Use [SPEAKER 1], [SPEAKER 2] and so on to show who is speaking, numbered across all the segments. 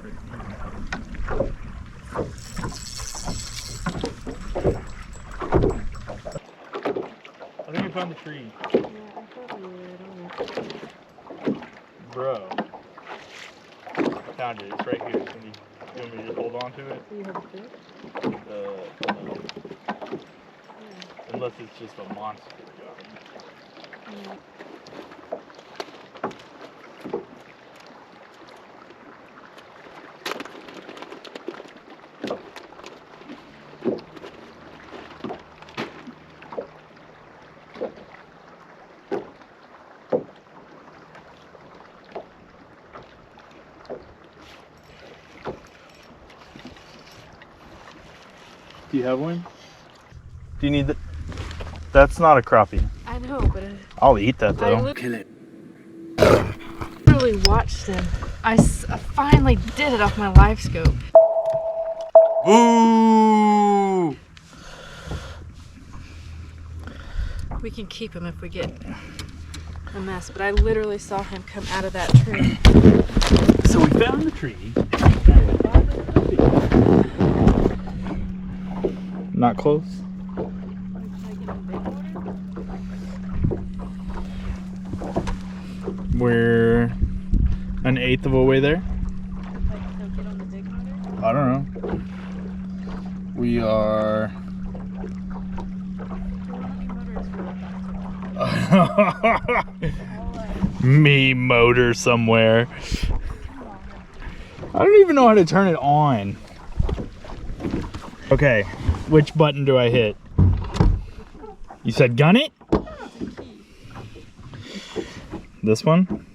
[SPEAKER 1] I think I found the tree.
[SPEAKER 2] Yeah, I thought we were on it.
[SPEAKER 1] Bro. I found it. It's right here. You want me to just hold on to it?
[SPEAKER 2] Do you have a fish?
[SPEAKER 1] No. Unless it's just a monster gun.
[SPEAKER 2] Yeah.
[SPEAKER 1] Do you have one? Do you need that? That's not a crappie.
[SPEAKER 2] I know, but
[SPEAKER 1] I'll eat that though.
[SPEAKER 2] Kill it. I literally watched him. I finally did it off my live scope.
[SPEAKER 1] Ooh!
[SPEAKER 2] We can keep him if we get a mess, but I literally saw him come out of that tree.
[SPEAKER 1] So we found the tree. Not close. We're an eighth of a way there. I don't know. We are. Me motor somewhere. I don't even know how to turn it on. Okay, which button do I hit? You said gun it? This one?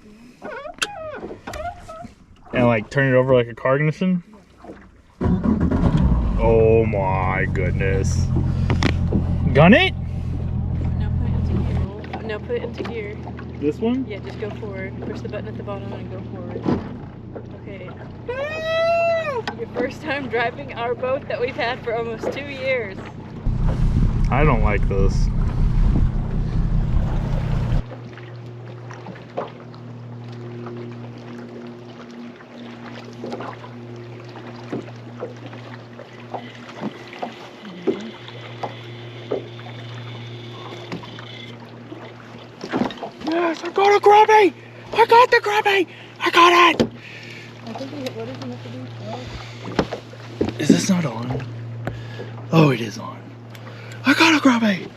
[SPEAKER 1] And like turn it over like a car ignition? Oh my goodness. Gun it?
[SPEAKER 2] No, put it into gear.
[SPEAKER 1] This one?
[SPEAKER 2] Yeah, just go forward. Push the button at the bottom and go forward. Okay. Your first time driving our boat that we've had for almost 2 years.
[SPEAKER 1] I don't like this. Yes, I got a crappie! I got the crappie! I got it!
[SPEAKER 2] I think what is it meant to be?
[SPEAKER 1] Is this not on? Oh, it is on. I got a crappie!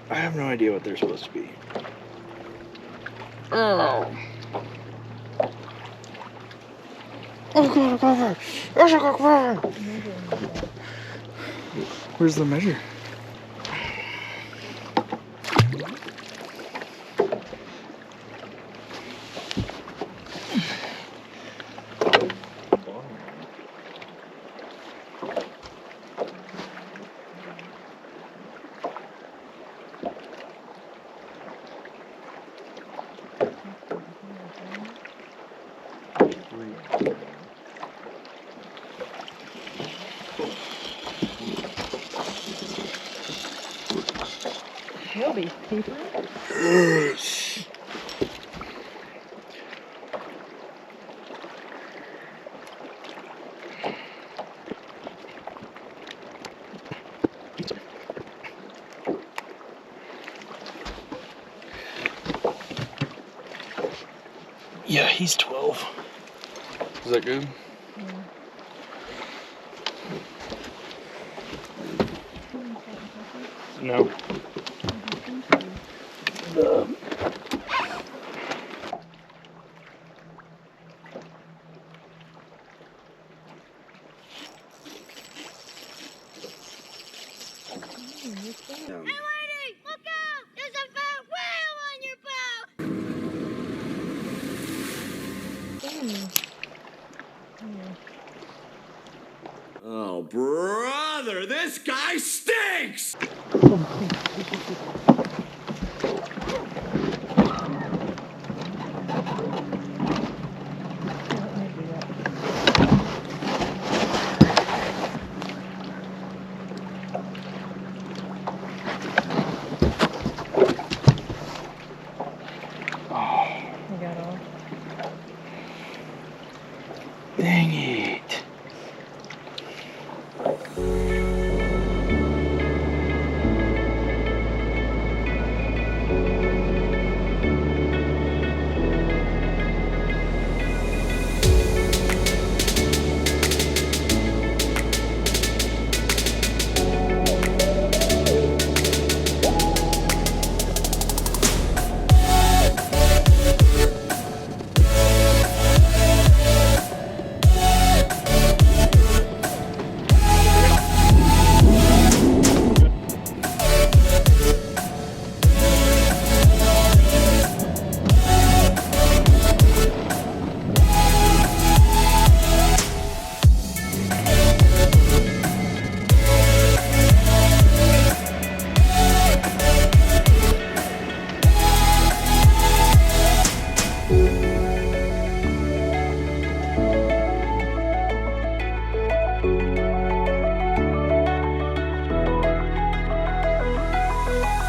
[SPEAKER 1] I have no idea what they're supposed to be. Oh. Oh, God, a crappie! There's a crappie! Where's the measure?
[SPEAKER 2] He'll be deeper.
[SPEAKER 1] Yes. Yeah, he's 12. Is that good?
[SPEAKER 2] Yeah.
[SPEAKER 1] No.
[SPEAKER 3] Hey, lady! Look out! There's a fat whale on your boat! Oh, brother, this guy stinks!